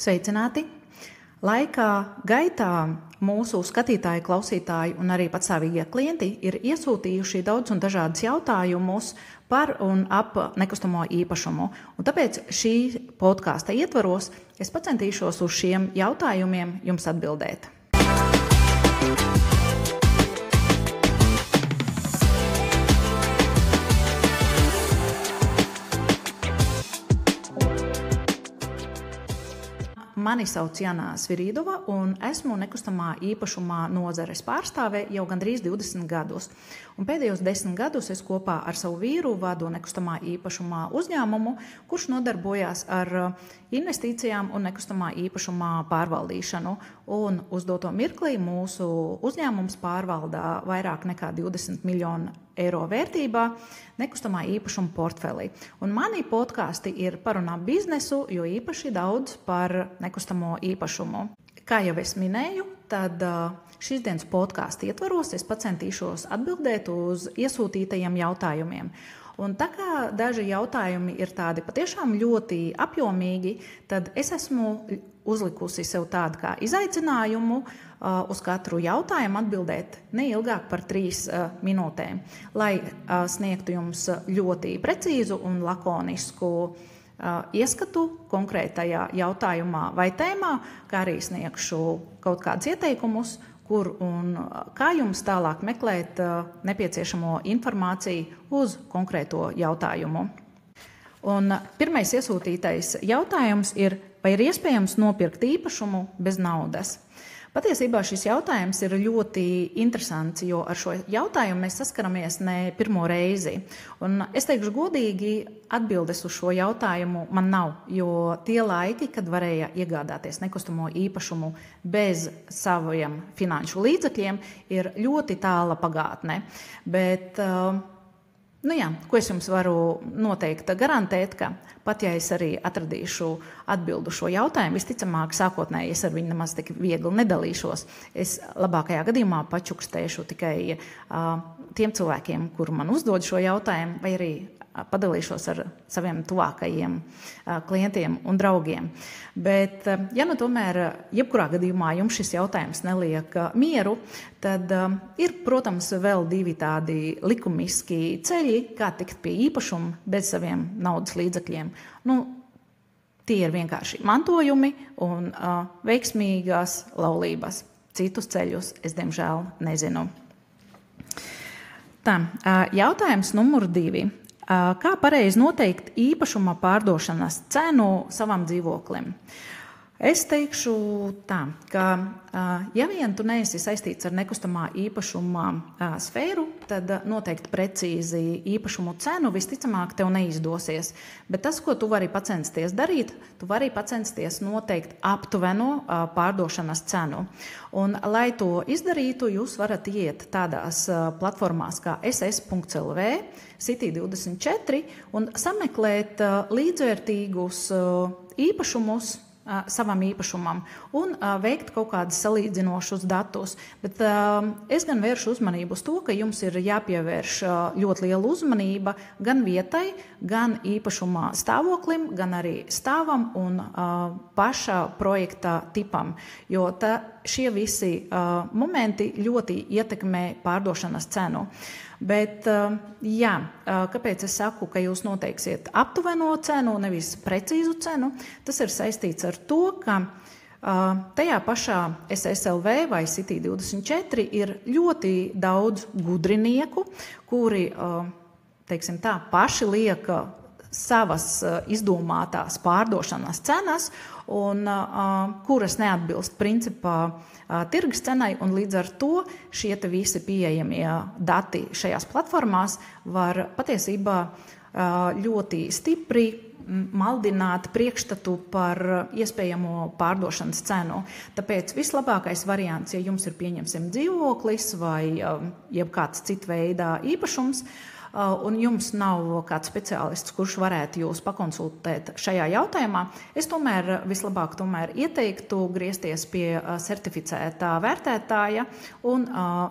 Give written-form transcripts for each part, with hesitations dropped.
Sveicināti! Laika gaitā mūsu skatītāji, klausītāji un arī patstāvīgie klienti ir iesūtījuši daudz un dažādus jautājumus par un ap nekustamo īpašumu. Un tāpēc šī podkāsta ietvaros es pacentīšos uz šiem jautājumiem jums atbildēt. Mani sauc Jana Sviridova un esmu nekustamā īpašumā nozares pārstāve jau gandrīz 20 gadus. Un pēdējos 10 gadus es kopā ar savu vīru vadu nekustamā īpašumā uzņēmumu, kurš nodarbojās ar investīcijām un nekustamā īpašumā pārvaldīšanu. Un uz doto mirklī mūsu uzņēmums pārvaldā vairāk nekā 20 miljonu eiro vērtībā nekustamā īpašuma portfelī. Un mani podkāsti ir par un ap biznesu, jo īpaši daudz par nekustamo īpašumu. Kā jau es minēju, tad šīs dienas podkāsta ietvaros es pacentīšos atbildēt uz iesūtītajiem jautājumiem. Un tā kā daži jautājumi ir tādi patiešām ļoti apjomīgi, tad es esmu uzlikusi sev tādu kā izaicinājumu uz katru jautājumu atbildēt neilgāk par 3 minūtēm, lai sniegtu jums ļoti precīzu un lakonisku ieskatu konkrētajā jautājumā vai tēmā, kā arī sniegšu kaut kādus ieteikumus, kur un kā jums tālāk meklēt nepieciešamo informāciju uz konkrēto jautājumu. Un pirmais iesūtītais jautājums ir, vai ir iespējams nopirkt īpašumu bez naudas? Patiesībā šis jautājums ir ļoti interesants, jo ar šo jautājumu mēs saskaramies ne pirmo reizi. Un es teikšu godīgi, atbildes uz šo jautājumu man nav, jo tie laiki, kad varēja iegādāties nekustamo īpašumu bez saviem finanšu līdzekļiem, ir ļoti tāla pagātne. Bet ko es jums varu noteikti garantēt, ka pat ja es arī atradīšu atbildu šo jautājumu, visticamāk sākotnēji es ar viņu nemaz tik viegli nedalīšos. Es labākajā gadījumā pačukstēšu tikai tiem cilvēkiem, kur man uzdod šo jautājumu, vai arī padalīšos ar saviem tuvākajiem klientiem un draugiem. Bet, ja tomēr jebkurā gadījumā jums šis jautājums neliek mieru, tad ir, protams, vēl 2 tādi likumiski ceļi, kā tikt pie īpašuma bez saviem naudas līdzekļiem. Tie ir vienkārši mantojumi un veiksmīgās laulības. Citus ceļus es, diemžēl, nezinu. Jautājums numur 2. Kā pareizi noteikt īpašuma pārdošanas cenu savam dzīvoklim? Es teikšu tā, ka ja vien tu neesi saistīts ar nekustamā īpašuma sfēru, tad noteikti precīzi īpašumu cenu visticamāk tev neizdosies. Bet tas, ko tu vari pacensties darīt, tu vari pacensties noteikt aptuveno pārdošanas cenu. Un, lai to izdarītu, jūs varat iet tādās platformās kā ss.lv, City24 un sameklēt līdzvērtīgus īpašumus savam īpašumam un veikt kaut kādus salīdzinošus datus. Bet es gan vēršu uzmanību uz to, ka jums ir jāpievērš ļoti liela uzmanība gan vietai, gan īpašumā stāvoklim, gan arī stāvam un paša projekta tipam, jo šie visi momenti ļoti ietekmē pārdošanas cenu. Bet, kāpēc es saku, ka jūs noteiksiet aptuveno cenu, nevis precīzu cenu? Tas ir saistīts ar to, ka tajā pašā SSLV vai City24 ir ļoti daudz gudrinieku, kuri, paši liek savas izdomātās pārdošanas cenas un kuras neatbilst principā tirgus cenai, un līdz ar to šie visi pieejamie dati šajās platformās var patiesībā ļoti stipri maldināt priekšstatu par iespējamo pārdošanas cenu. Tāpēc vislabākais variants, ja jums ir pieņemsim dzīvoklis vai jebkāds cita veida īpašums, un jums nav kāds speciālists, kurš varētu jūs pakonsultēt šajā jautājumā, es vislabāk ieteiktu griezties pie certificētā vērtētāja un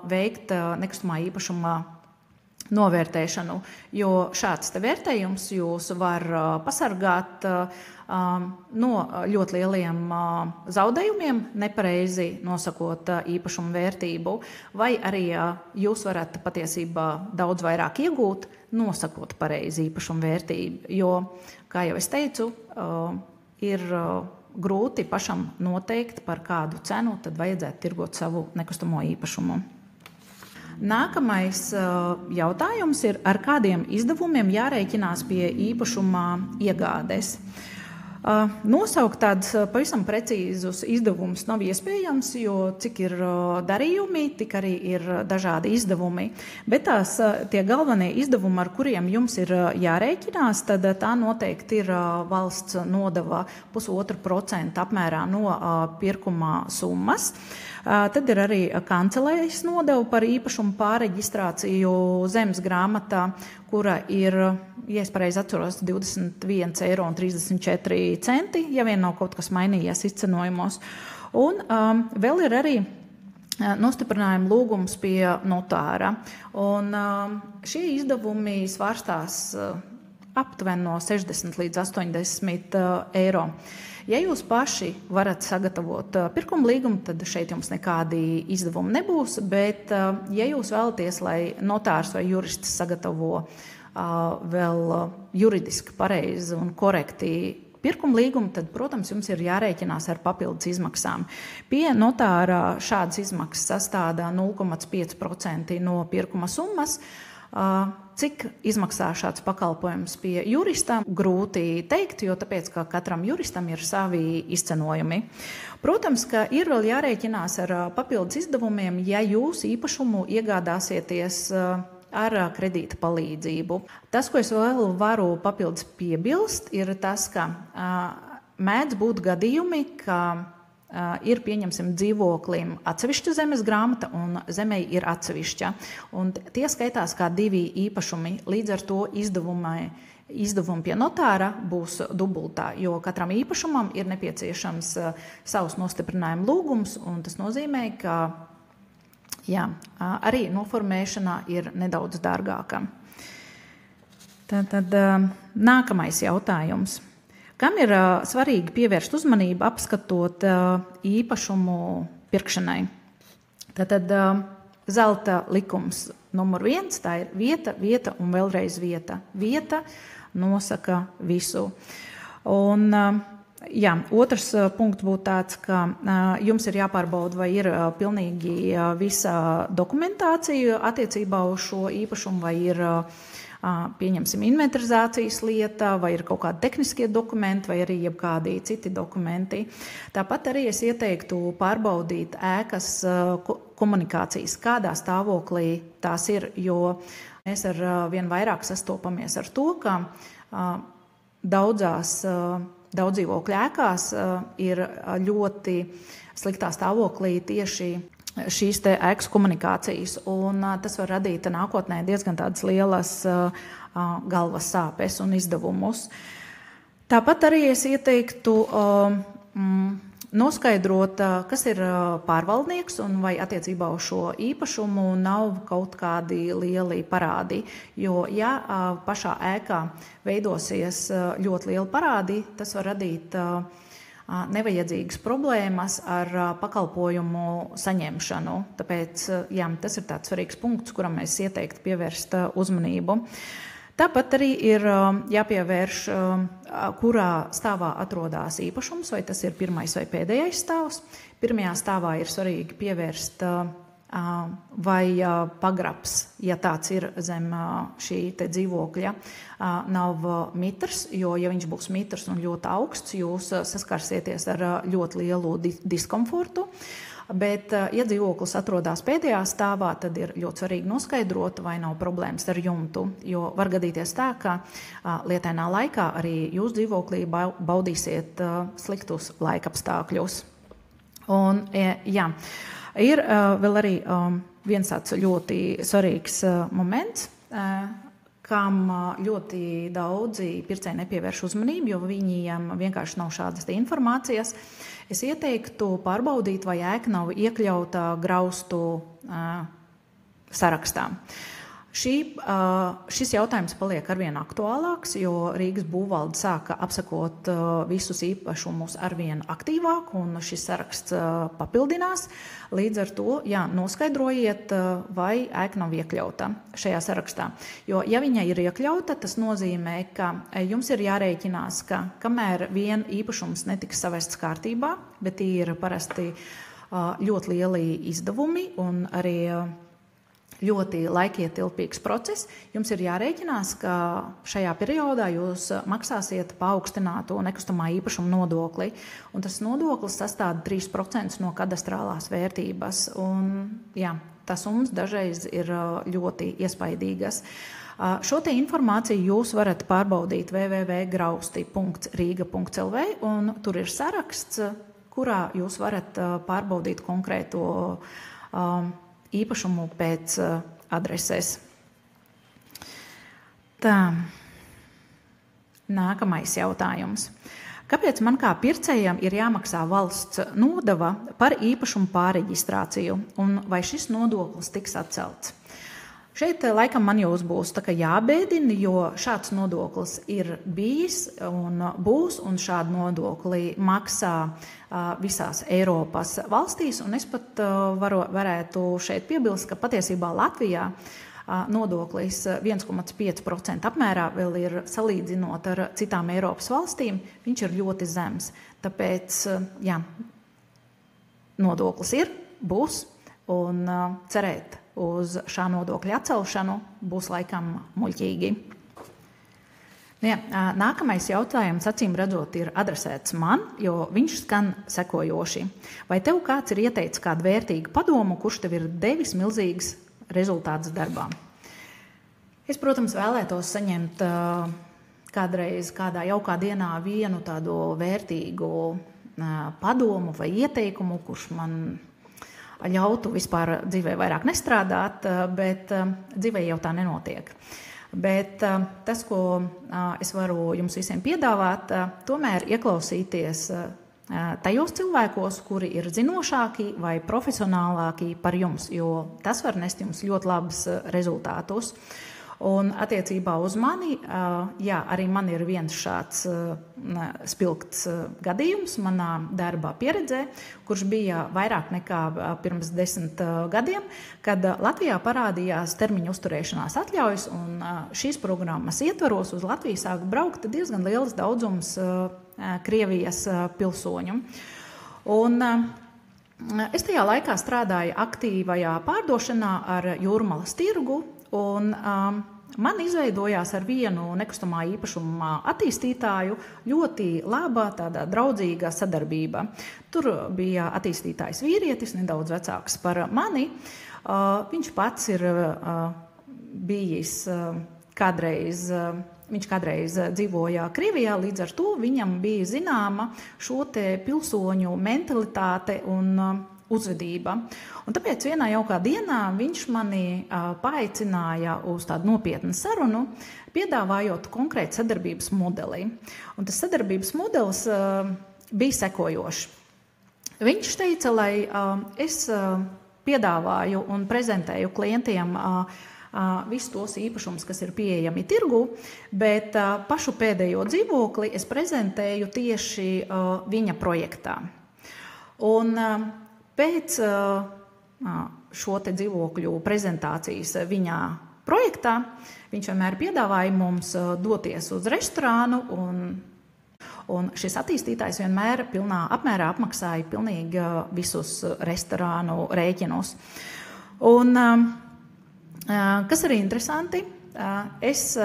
veikt nekustamā īpašuma novērtēšanu, jo šāds te vērtējums jūs var pasargāt no ļoti lieliem zaudējumiem, nepareizi nosakot īpašumu vērtību, vai arī jūs varat patiesībā daudz vairāk iegūt, nosakot pareizi īpašumu vērtību, jo, kā jau es teicu, ir grūti pašam noteikt, par kādu cenu tad vajadzētu tirgot savu nekustamo īpašumu. Nākamais jautājums ir, ar kādiem izdevumiem jārēķinās pie īpašuma iegādes. Nosaukt tādus pavisam precīzus izdevumus nav iespējams, jo cik ir darījumi, tik arī ir dažādi izdevumi. Bet tie galvenie izdevumi, ar kuriem jums ir jārēķinās, tad tā noteikti ir valsts nodeva 0,5% apmērā no pirkuma summas. Tad ir arī kancelējas nodeva par īpašumu pārreģistrāciju zemes grāmatā, kura ir, ja es pareizi atceros, 21,34 eiro, ja vien nav kaut kas mainījies izcenojumos. Un vēl ir arī nostiprinājuma lūgums pie notāra. Un šie izdevumi svārstās aptuveni no 60 līdz 80 eiro. Ja jūs paši varat sagatavot pirkuma līgumu, tad šeit jums nekādi izdevumi nebūs, bet ja jūs vēlaties, lai notārs vai jurists sagatavo vēl juridiski pareizi un korekti pirkuma līgumu, tad, protams, jums ir jārēķinās ar papildus izmaksām. Pie notāra šādas izmaksas sastāda 0,5% no pirkuma summas. Cik izmaksā šāds pakalpojums pie jurista, grūti teikt, jo tāpēc, ka katram juristam ir savi izcenojumi. Protams, ka ir vēl jārēķinās ar papildus izdevumiem, ja jūs īpašumu iegādāsieties ar kredīta palīdzību. Tas, ko es vēl varu papildus piebilst, ir tas, ka mēdz būt gadījumi, ka ir, pieņemsim, dzīvoklim atsevišķa zemes grāmata un zemei ir atsevišķa. Un tie skaitās kā divi īpašumi, līdz ar to izdevumi pie notāra būs dubultā, jo katram īpašumam ir nepieciešams savs nostiprinājuma lūgums, un tas nozīmē, ka arī noformēšana ir nedaudz dārgāka. Tad nākamais jautājums. Kam ir svarīgi pievērst uzmanību, apskatot īpašumu pirkšanai? Tātad zelta likums numur 1, tā ir vieta, vieta un vēlreiz vieta. Vieta nosaka visu. Un, otrs punkts būtu tāds, ka jums ir jāpārbauda, vai ir pilnīgi visa dokumentācija attiecībā uz šo īpašumu, vai ir pieņemsim inventarizācijas lieta, vai ir kaut kādi tehniskie dokumenti, vai arī jebkādi citi dokumenti. Tāpat arī es ieteiktu pārbaudīt ēkas komunikācijas, kādā stāvoklī tās ir, jo mēs ar vien vairāk sastopamies ar to, ka daudz dzīvokļu ēkās ir ļoti sliktā stāvoklī tieši šīs te ēkas komunikācijas, un tas var radīt nākotnē diezgan tādas lielas galvas sāpes un izdevumus. Tāpat arī es ieteiktu noskaidrot, kas ir pārvaldnieks un vai attiecībā uz šo īpašumu nav kaut kādi lieli parādi, jo ja pašā ēkā veidosies ļoti lieli parādi, tas var radīt nevajadzīgas problēmas ar pakalpojumu saņemšanu. Tāpēc, tas ir tāds svarīgs punkts, kuram mēs ieteiktu pievērst uzmanību. Tāpat arī ir jāpievērš, kurā stāvā atrodas īpašums, vai tas ir pirmais vai pēdējais stāvs. Pirmajā stāvā ir svarīgi pievērst, vai pagrabs, ja tāds ir zem šī te dzīvokļa, nav mitrs, jo, ja viņš būs mitrs un ļoti augsts, jūs saskarsieties ar ļoti lielu diskomfortu. Bet, ja dzīvoklis atrodas pēdējā stāvā, tad ir ļoti svarīgi noskaidrot, vai nav problēmas ar jumtu, jo var gadīties tā, ka lietainā laikā arī jūs dzīvoklī baudīsiet sliktus laikapstākļus. Un, ir vēl arī viens tāds ļoti svarīgs moments, kam ļoti daudzi pircēji nepievērš uzmanību, jo viņiem vienkārši nav šādas informācijas. Es ieteiktu pārbaudīt, vai ēka nav iekļauta graustu sarakstā. Šis jautājums paliek arvien aktuālāks, jo Rīgas būvvalde sāka apsakot visus īpašumus arvien aktīvāk, un šis saraksts papildinās. Līdz ar to, noskaidrojiet, vai ēka nav iekļauta šajā sarakstā. Jo, ja viņa ir iekļauta, tas nozīmē, ka jums ir jārēķinās, ka kamēr vien īpašums netiks savests kārtībā, bet ir parasti ļoti lieli izdevumi un arī ļoti laikietilpīgs process, jums ir jārēķinās, ka šajā periodā jūs maksāsiet paaugstināto nekustamā īpašuma nodokli, un tas nodoklis sastāv 3% no kadastrālās vērtības, un tas summas dažreiz ir ļoti iespaidīgas. Šo te informāciju jūs varat pārbaudīt www.grausti.riga.lv, un tur ir saraksts, kurā jūs varat pārbaudīt konkrēto īpašumu pēc adreses. Tā. Nākamais jautājums. Kāpēc man kā pircējam ir jāmaksā valsts nodeva par īpašumu pārreģistrāciju, un vai šis nodoklis tiks atcelts? Šeit laikam man jūs būs jābēdina, jo šāds nodoklis ir bijis un būs, un šādu nodokli maksā visās Eiropas valstīs, un es pat varētu šeit piebilst, ka patiesībā Latvijā nodoklis 1,5% apmērā vēl ir salīdzinot ar citām Eiropas valstīm, viņš ir ļoti zems. Tāpēc, nodoklis ir, būs, un cerēt uz šā nodokļa atcelšanu būs laikam muļķīgi. Nākamais jautājums, acīm redzot, ir adresēts man, jo viņš skan sekojoši. Vai tev kāds ir ieteicis kādu vērtīgu padomu, kurš tev ir devis milzīgs rezultāts darbā? Es, protams, vēlētos saņemt kādreiz kādā jaukā dienā vienu tādu vērtīgu padomu vai ieteikumu, kurš man ļautu vispār dzīvē vairāk nestrādāt, bet dzīvē jau tā nenotiek. Bet tas, ko es varu jums visiem piedāvāt, tomēr ieklausīties tajos cilvēkos, kuri ir zinošāki vai profesionālāki par jums, jo tas var nest jums ļoti labus rezultātus. Un attiecībā uz mani, arī man ir viens šāds spilgts gadījums manā darba pieredzē, kurš bija vairāk nekā pirms 10 gadiem, kad Latvijā parādījās termiņu uzturēšanās atļaujas, un šīs programmas ietvaros uz Latviju sāk braukt diezgan liels daudzums Krievijas pilsoņu. Un es tajā laikā strādāju aktīvajā pārdošanā ar Jūrmalas tirgu, un man izveidojās ar vienu nekustamā īpašuma attīstītāju ļoti laba, tāda draudzīga sadarbība. Tur bija attīstītājs vīrietis, nedaudz vecāks par mani. Viņš pats ir bijis viņš kādreiz dzīvoja Krievijā, līdz ar to viņam bija zināma šo te pilsoņu mentalitāte un uzvedība. Un tāpēc vienā jaukā dienā viņš mani paaicināja uz tādu nopietnu sarunu, piedāvājot konkrētu sadarbības modeli. Un tas sadarbības modelis bija sekojošs. Viņš teica, lai es piedāvāju un prezentēju klientiem visus tos īpašumus, kas ir pieejami tirgu, bet pašu pēdējo dzīvokli es prezentēju tieši viņa projektā. Un pēc šo te dzīvokļu prezentācijas viņa projektā viņš vienmēr piedāvāja mums doties uz restorānu, un šis attīstītājs vienmēr pilnā apmērā apmaksāja pilnīgi visus restorānu rēķinus. Un kas arī interesanti, es,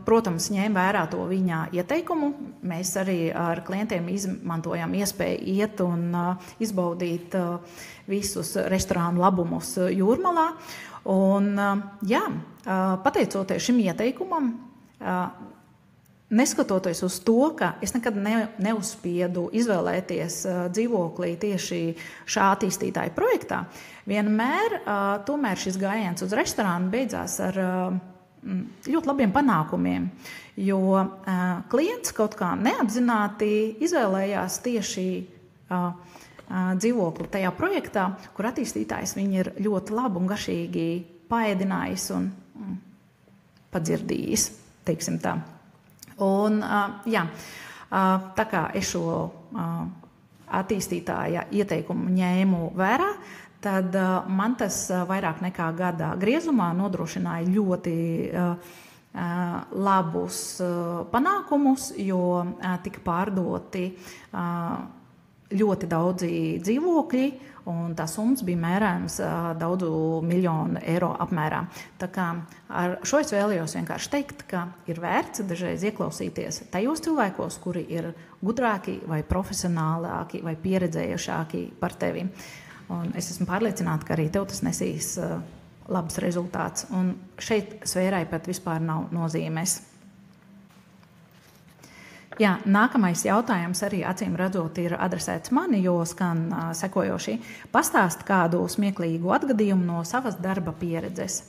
protams, ņēmu vērā to viņa ieteikumu. Mēs arī ar klientiem izmantojam iespēju iet un izbaudīt visus restorānu labumus Jūrmalā. Un, pateicoties šim ieteikumam, neskatoties uz to, ka es nekad neuzspiedu izvēlēties dzīvoklī tieši šā attīstītāja projektā, vienmēr tomēr šis gājiens uz restorānu beidzās ar ļoti labiem panākumiem, jo klients kaut kā neapzināti izvēlējās tieši dzīvokli tajā projektā, kur attīstītājs viņu ir ļoti labi un garšīgi paēdinājis un padzirdījis, teiksim tā. Un, tā kā es šo attīstītāja ieteikumu ņēmu vērā, tad man tas vairāk nekā gada griezumā nodrošināja ļoti labus panākumus, jo tika pārdoti ļoti daudzi dzīvokļi, un tā summas bija mērējams daudzu miljonu eiro apmērā. Tā kā ar šo es vēlējos vienkārši teikt, ka ir vērts dažreiz ieklausīties tajos cilvēkos, kuri ir gudrāki vai profesionālāki vai pieredzējušāki par tevi. Un es esmu pārliecināta, ka arī tev tas nesīs labs rezultāts. Un šeit sfērai pat vispār nav nozīmes. Jā, nākamais jautājums arī acīm redzot ir adresēts mani, jo skan sekojoši. Pastāst kādu smieklīgu atgadījumu no savas darba pieredzes.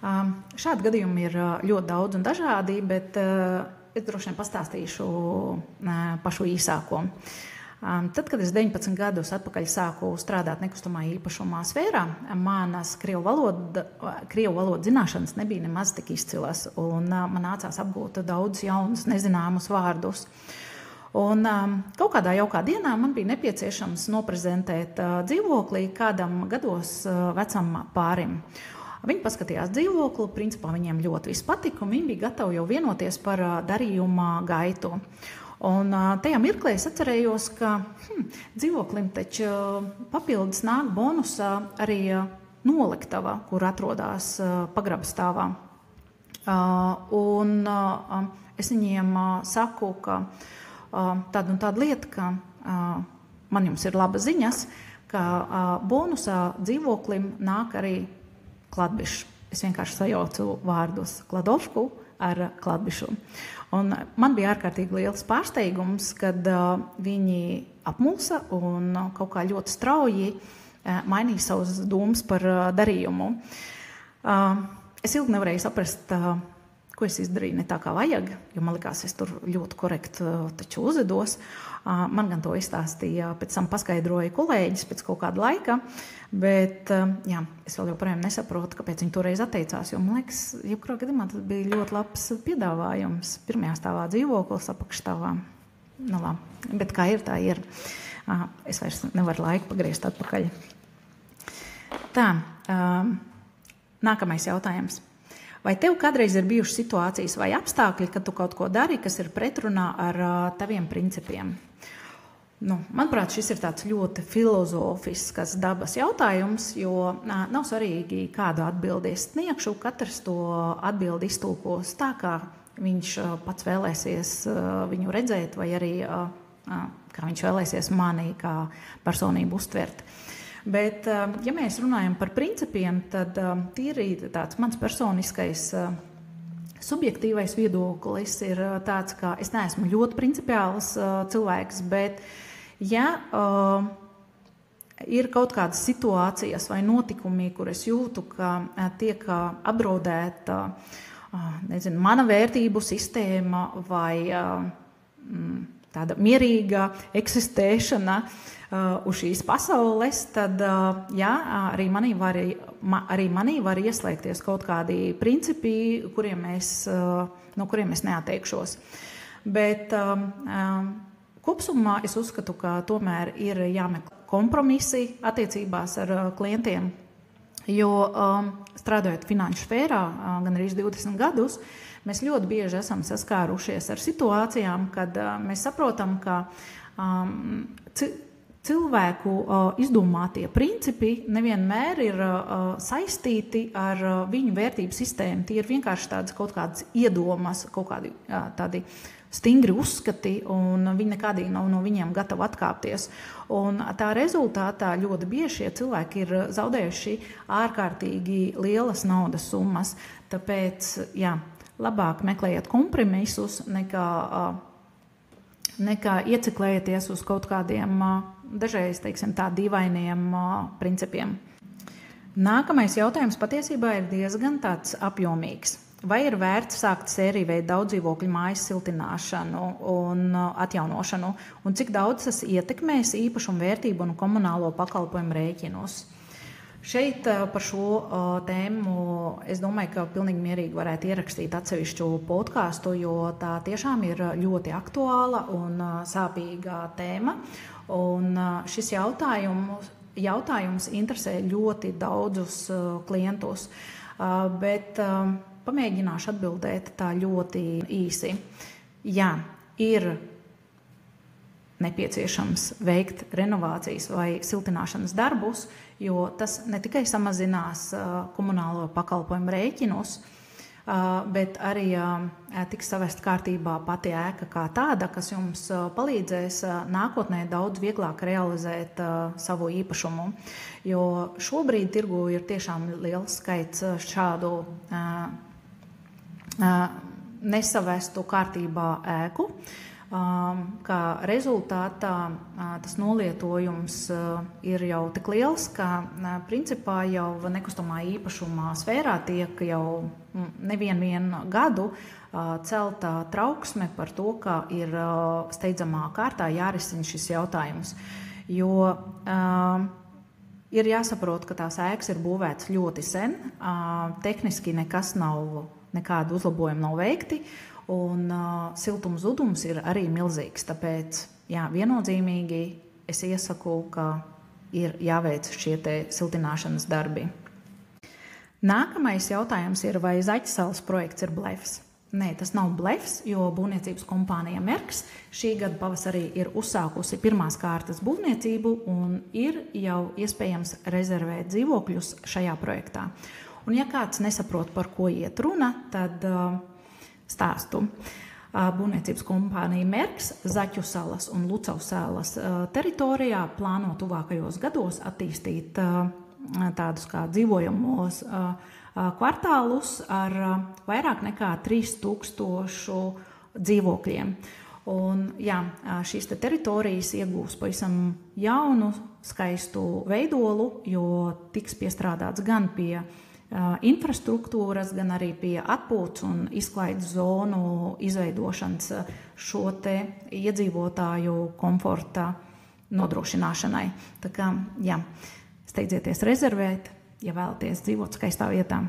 Šādi gadījumi ir ļoti daudz un dažādi, bet es droši vien pastāstīšu pašu īsāko. Tad, kad es 19 gadus atpakaļ sāku strādāt nekustamā īpašumā sfērā, manas krievu valodas zināšanas nebija nemaz tik izcilas, un man nācās apgūt daudz jaunus nezināmus vārdus. Un kaut kādā jaukā dienā man bija nepieciešams noprezentēt dzīvoklī kādam gados vecam pārim. Viņi paskatījās dzīvokli, principā viņiem ļoti viss patika, un viņi bija gatavi jau vienoties par darījuma gaitu. Un tajā mirklī es atcerējos, ka dzīvoklim taču papildus nāk bonusā arī noliktava, kur atrodas pagrabastāvā. Un es viņiem saku, ka tāda un tāda lieta, ka man jums ir labas ziņas, ka bonusā dzīvoklim nāk arī kladbišs. Es vienkārši sajaucu vārdus Kladovku ar kladbišu. Un man bija ārkārtīgi liels pārsteigums, kad viņi apmulsa un kaut kā ļoti strauji mainīja savus domas par darījumu. Es ilgi nevarēju saprast, ko es izdarīju ne tā kā vajag, jo man likās, es tur ļoti korekti taču uzvedos. Man gan to izstāstīja, pēc tam paskaidroja kolēģis pēc kaut kāda laika, bet es vēl joprojām nesaprotu, kāpēc viņi toreiz atteicās, jo man liekas, jebkurā gadījumā tas bija ļoti labs piedāvājums. Pirmajā stāvā dzīvoklis, apakšstāvā. Nu, labi, bet kā ir, tā ir. Es vairs nevaru laiku pagriezt atpakaļ. Tā, nākamais jautājums. Vai tev kādreiz ir bijušas situācijas vai apstākļi, kad tu kaut ko dari, kas ir pretrunā ar taviem principiem? Manuprāt, šis ir tāds ļoti filozofisks dabas jautājums, jo nav svarīgi, kādu atbildi es sniegšu. Katrs to atbildi iztulkos tā, kā viņš pats vēlēsies viņu redzēt, vai arī kā viņš vēlēsies mani kā personību uztvert. Bet, ja mēs runājam par principiem, tad tīri tāds mans personiskais subjektīvais viedoklis ir tāds, ka es neesmu ļoti principiāls cilvēks, bet ja ir kaut kādas situācijas vai notikumi, kur es jūtu, ka tiek apdraudēta mana vērtību sistēma vai tāda mierīga eksistēšana uz šīs pasaules, tad arī manī var ieslēgties kaut kādi principi, no kuriem es neatteikšos. Bet kopsumā es uzskatu, ka tomēr ir jāmeklē kompromisi attiecībās ar klientiem, jo strādājot finanšu sfērā gan arī 20 gadus, mēs ļoti bieži esam saskārušies ar situācijām, kad mēs saprotam, ka cilvēku izdomātie principi nevienmēr ir saistīti ar viņu vērtību sistēmu. Tie ir vienkārši tādas kaut kādas iedomas, kaut kādi tādi stingri uzskati, un viņi nekādīgi nav no viņiem gatavi atkāpties. Un tā rezultātā ļoti bieži šie cilvēki ir zaudējuši ārkārtīgi lielas naudas summas. Tāpēc, labāk meklējiet kompromisus, nekā ieciklējieties uz kaut kādiem dažreiz, teiksim, tā dīvainiem principiem. Nākamais jautājums patiesībā ir diezgan tāds apjomīgs. Vai ir vērts sākt sēriju veidu daudzdzīvokļu mājas siltināšanu un atjaunošanu, un cik daudz tas ietekmēs īpašumu vērtību un komunālo pakalpojumu rēķinus? Šeit par šo tēmu es domāju, ka pilnīgi mierīgi varētu ierakstīt atsevišķu podkāstu, jo tā tiešām ir ļoti aktuāla un sāpīga tēma. Un šis jautājums interesē ļoti daudzus klientus, bet pamēģināšu atbildēt tā ļoti īsi. Jā, ir nepieciešams veikt renovācijas vai siltināšanas darbus, jo tas ne tikai samazinās komunālo pakalpojumu rēķinus, bet arī tiks savest kārtībā pati ēka kā tāda, kas jums palīdzēs nākotnē daudz vieglāk realizēt savu īpašumu. Jo šobrīd tirgu ir tiešām liels skaits šādu nesavestu kārtībā ēku, kā rezultātā tas nolietojums ir jau tik liels, ka principā jau nekustamā īpašumā sfērā tiek jau nevienu gadu celta trauksme par to, ka ir steidzamā kārtā jārisina šis jautājums. Jo ir jāsaprot, ka tās ēkas ir būvētas ļoti sen, tehniski nekādu uzlabojumu nav veikti, un siltuma zudums ir arī milzīgs. Tāpēc viennozīmīgi es iesaku, ka ir jāveic šie siltināšanas darbi. Nākamais jautājums ir, vai Zaķisalas projekts ir blefs? Nē, tas nav blefs, jo būvniecības kompānija Merks šī gada pavasarī ir uzsākusi pirmās kārtas būvniecību un ir jau iespējams rezervēt dzīvokļus šajā projektā. Un ja kāds nesaprot, par ko iet runa, tad stāstu. Būvniecības kompānija Merks Zaķusalas un Lucavsalas teritorijā plāno tuvākajos gados attīstīt tādus kā dzīvojamos kvartālus ar vairāk nekā 3000 dzīvokļiem. Un, šīs teritorijas iegūs pavisam jaunu, skaistu veidolu, jo tiks piestrādāts gan pie infrastruktūras, gan arī pie atpūtas un izklaides zonu izveidošanas šo iedzīvotāju komforta nodrošināšanai. Tā kā, steidzieties rezervēt, ja vēlaties dzīvot skaistā vietā.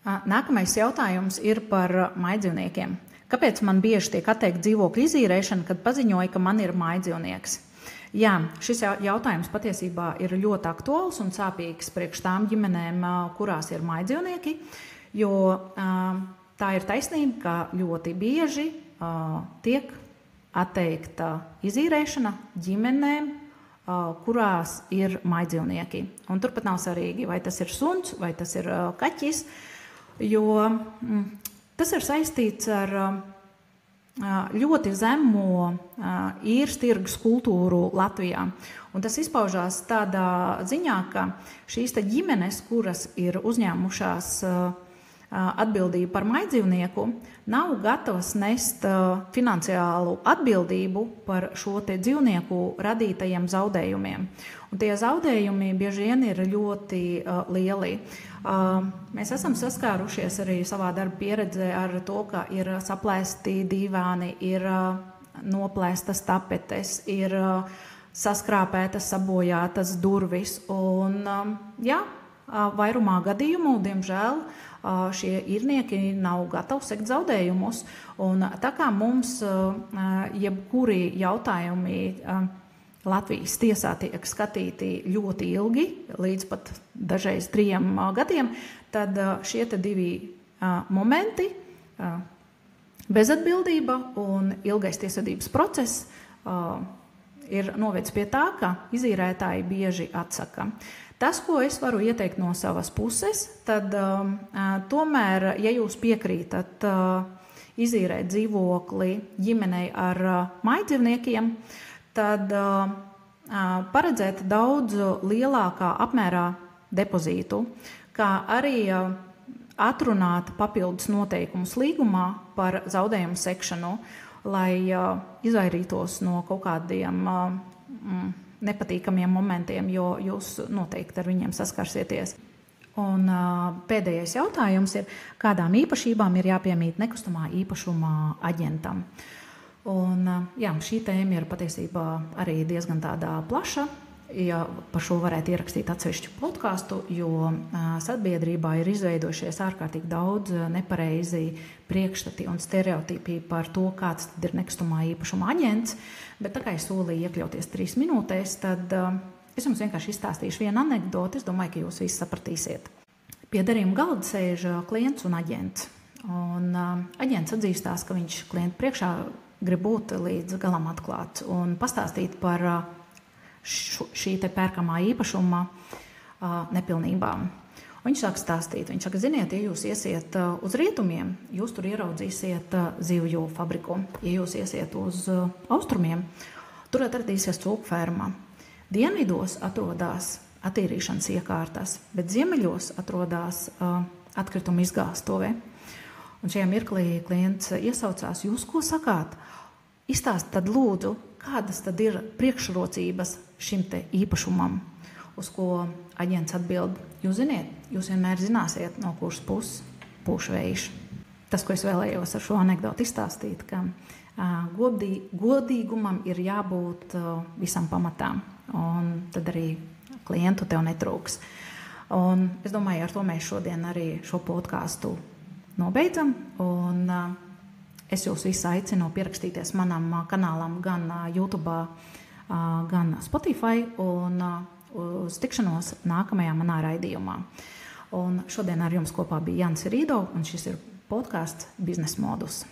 Nākamais jautājums ir par mājdzīvniekiem. Kāpēc man bieži tiek atteikta dzīvokļu izīrēšana, kad paziņoja, ka man ir mājdzīvnieks? Šis jautājums patiesībā ir ļoti aktuāls un sāpīgs priekš tām ģimenēm, kurās ir mājdzīvnieki, jo tā ir taisnība, ka ļoti bieži tiek atteikta izīrēšana ģimenēm, kurās ir mājdzīvnieki. Un turpat nav svarīgi, vai tas ir suns, vai tas ir kaķis, jo tas ir saistīts ar ļoti zemo īres tirgus kultūru Latvijā. Un tas izpaužās tādā ziņā, ka šīs ģimenes, kuras ir uzņēmušās atbildību par mājdzīvnieku, nav gatavas nest finansiālu atbildību par šo dzīvnieku radītajiem zaudējumiem. Un tie zaudējumi bieži vien ir ļoti lieli. Mēs esam saskārušies arī savā darba pieredzē ar to, ka ir saplēsti divāni, ir noplēstas tapetes, ir saskrāpētas, sabojātas durvis. Un, vairumā gadījumu, diemžēl, šie īrnieki nav gatavi sekt zaudējumus. Un tā kā mums jebkuri jautājumi Latvijas tiesā tiek skatīti ļoti ilgi, līdz pat dažreiz 3 gadiem, tad šie divi momenti, bezatbildība un ilgais tiesvedības process, ir novedis pie tā, ka izīrētāji bieži atsaka. Tas, ko es varu ieteikt no savas puses, tad tomēr, ja jūs piekrītat izīrēt dzīvokli ģimenei ar mājdzīvniekiem, tad paredzēt daudz lielākā apmērā depozītu, kā arī atrunāt papildus noteikumus līgumā par zaudējumu sekšanu, lai izvairītos no kaut kādiem nepatīkamiem momentiem, jo jūs noteikti ar viņiem saskarsieties. Un pēdējais jautājums ir, kādām īpašībām ir jāpiemīt nekustamā īpašuma aģentam. Un, šī tēma ir patiesībā arī diezgan tādā plaša, ja par šo varētu ierakstīt atsevišķu podkāstu, jo sabiedrībā ir izveidojušies ārkārtīgi daudz nepareizi priekšstati un stereotipi par to, kāds tad ir nekustamā īpašuma aģents. Bet tā kā es solīju iekļauties 3 minūtēs, tad es jums vienkārši izstāstīšu vienu anekdoti. Es domāju, ka jūs visi sapratīsiet. Pie darījuma galda sēž klients un aģents. Un aģents atzīstās, ka viņš klientu priekšā grib būt līdz galam atklāts un pastāstīt par šī te pērkamā īpašuma nepilnībām. Un viņš sāk stāstīt. Viņš saka, ziniet, ja jūs iesiet uz rietumiem, jūs tur ieraudzīsiet zivju fabriku. Ja jūs iesiet uz austrumiem, tur atradīsies cūku ferma. Dienvidos atrodas attīrīšanas iekārtas, bet ziemeļos atrodas atkrituma izgāstuve. Un šajā mirklī klients iesaucās, jūs ko sakāt? Izstāst tad lūdzu, kādas tad ir priekšrocības šim te īpašumam, uz ko aģents atbild. Jūs ziniet, jūs vienmēr zināsiet, no kuras puses pūš vējš. Tas, ko es vēlējos ar šo anekdoti izstāstīt, ka godīgumam ir jābūt visam pamatām, un tad arī klientu tev netrūks. Un es domāju, ar to mēs šodien arī šo podkāstu nobeidzam, un es jūs visu aicinu pierakstīties manam kanālam gan YouTube, gan Spotify, un uz tikšanos nākamajā manā raidījumā. Un šodien ar jums kopā bija Jānis Rīdo, un šis ir podkāsts Biznesa modus.